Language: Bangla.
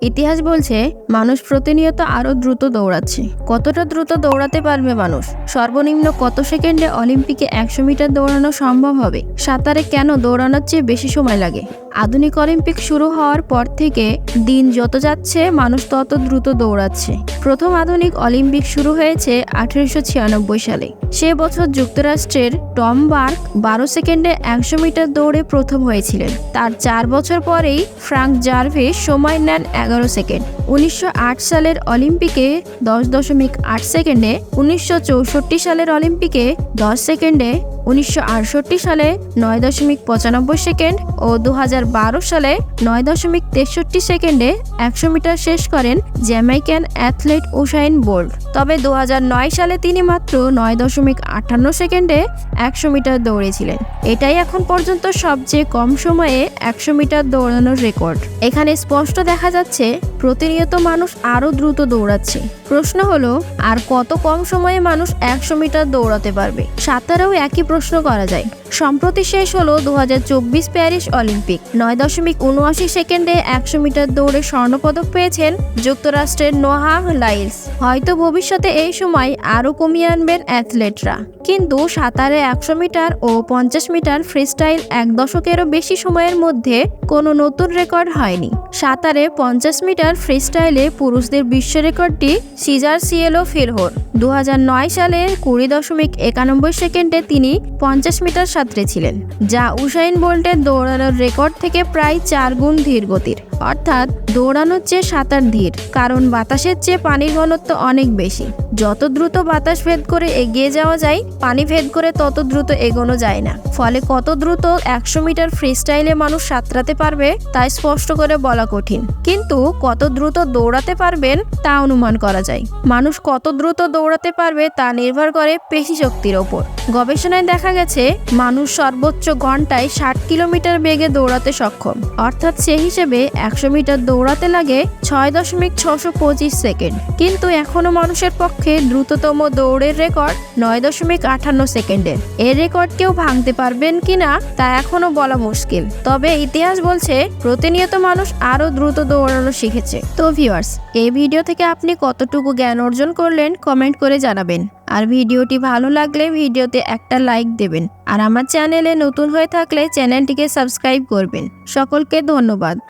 ইতিহাস বলছে মানুষ প্রতিনিয়ত আরো দ্রুত দৌড়াচ্ছে। কতটা দ্রুত দৌড়াতে পারবে মানুষ? সর্বনিম্ন কত সেকেন্ডে অলিম্পিকে 100 মিটার দৌড়ানো সম্ভব হবে? সাঁতারে কেন দৌড়ানোর চেয়ে বেশি সময় লাগে? আধুনিক অলিম্পিক শুরু হওয়ার পর থেকে দিন যত যাচ্ছে মানুষ তত দ্রুত দৌড়াচ্ছে। প্রথম আধুনিক অলিম্পিক শুরু হয়েছে 1896 সালে। সে বছর যুক্তরাষ্ট্রের টম বার্ক 12 সেকেন্ডে 100 মিটার দৌড়ে প্রথম হয়েছিলেন। তার 4 বছর পরেই ফ্রাঙ্ক জার্ভিস সময় নেন 11 সেকেন্ড। 1908 সালের অলিম্পিকে 10.8 সেকেন্ডে, 1964 সালের অলিম্পিকে 10 সেকেন্ডে, 1968 সালে 9.95 সেকেন্ড ও 2012 সালে 9.63 সেকেন্ডে 100 মিটার শেষ করেন জ্যামাইকান অ্যাথলেট উসাইন বোল্ট। তবে 2009 সালে তিনি মাত্র 9.58 সেকেন্ডে 100 মিটার দৌড়েছিলেন। এটাই এখন পর্যন্ত সবচেয়ে কম সময়ে 100 মিটার দৌড়ানোর রেকর্ড। এখানে স্পষ্ট দেখা যাচ্ছে প্রতিনিয়ত মানুষ আরও দ্রুত দৌড়াচ্ছে। প্রশ্ন হলো, আর কত কম সময়ে মানুষ 100 মিটার দৌড়াতে পারবে? সাঁতারেও একই প্রশ্ন করা যায়। সম্প্রতি শেষ হলো 2024 প্যারিস অলিম্পিক। 9.79 সেকেন্ডে 100 মিটার দৌড়ে স্বর্ণপদক পেয়েছেন যুক্তরাষ্ট্রের নোয়াহ লাইলস। হয়তো ভবিষ্যতে এই সময় আরও কমিয়ে আনবেন অ্যাথলেটরা। কিন্তু সাঁতারে 100 মিটার ও 50 মিটার ফ্রিস্টাইল 1 দশকেরও বেশি সময়ের মধ্যে কোনো নতুন রেকর্ড হয়নি। সাঁতারে 50 মিটার ফ্রিস্টাইলে পুরুষদের বিশ্ব রেকর্ডটি সিজার সিয়েলো ফিরহোর। 2009 সালে 20.91 সেকেন্ডে তিনি 50 মিটার সাঁতরেছিলেন, যা উসাইন বোল্টের দৌড়ানোর রেকর্ড থেকে প্রায় 4 গুণ ধীর গতির। অর্থাৎ দৌড়ানোর চেয়ে সাঁতার ধীর, কারণ বাতাসের চেয়ে পানির ঘনত্ব অনেক বেশি। যত দ্রুত বাতাস ভেদ করে এগিয়ে যাওয়া যায়, পানি ভেদ করে তত দ্রুত এগোনো যায় না। ফলে কত দ্রুত 100 মিটার ফ্রিস্টাইলে মানুষ সাঁতরাতে পারবে তা স্পষ্ট করে বলা কঠিন, কিন্তু কত দ্রুত দৌড়াতে পারবেন তা অনুমান করা যায়। মানুষ কত দ্রুত দৌড়াতে পারবে তা নির্ভর করে পেশি শক্তির ওপর। গবেষণায় দেখা গেছে মানুষ সর্বোচ্চ ঘন্টায় 60 কিলোমিটার বেগে দৌড়াতে সক্ষম। অর্থাৎ সে হিসেবে 100 মিটার দৌড়াতে লাগে 6.625 সেকেন্ড। কিন্তু এখনো মানুষের পক্ষে দ্রুততম দৌড়ের রেকর্ড 9.58 সেকেন্ডের। এর রেকর্ড কেউ ভাঙতে পারবেন কিনা তা এখনো বলা মুশকিল। তবে ইতিহাস বলছে প্রতিনিয়ত মানুষ আরো দ্রুত দৌড়ানো শিখেছে। তো ভিউয়ার্স, এই ভিডিও থেকে আপনি কতটুকু জ্ঞান অর্জন করলেন কমেন্ট করে জানাবেন। আর ভিডিওটি ভালো লাগলে ভিডিওতে একটা লাইক দেবেন। আর আমার চ্যানেলে নতুন হয়ে থাকলে চ্যানেলটিকে সাবস্ক্রাইব করবেন। সকলকে ধন্যবাদ।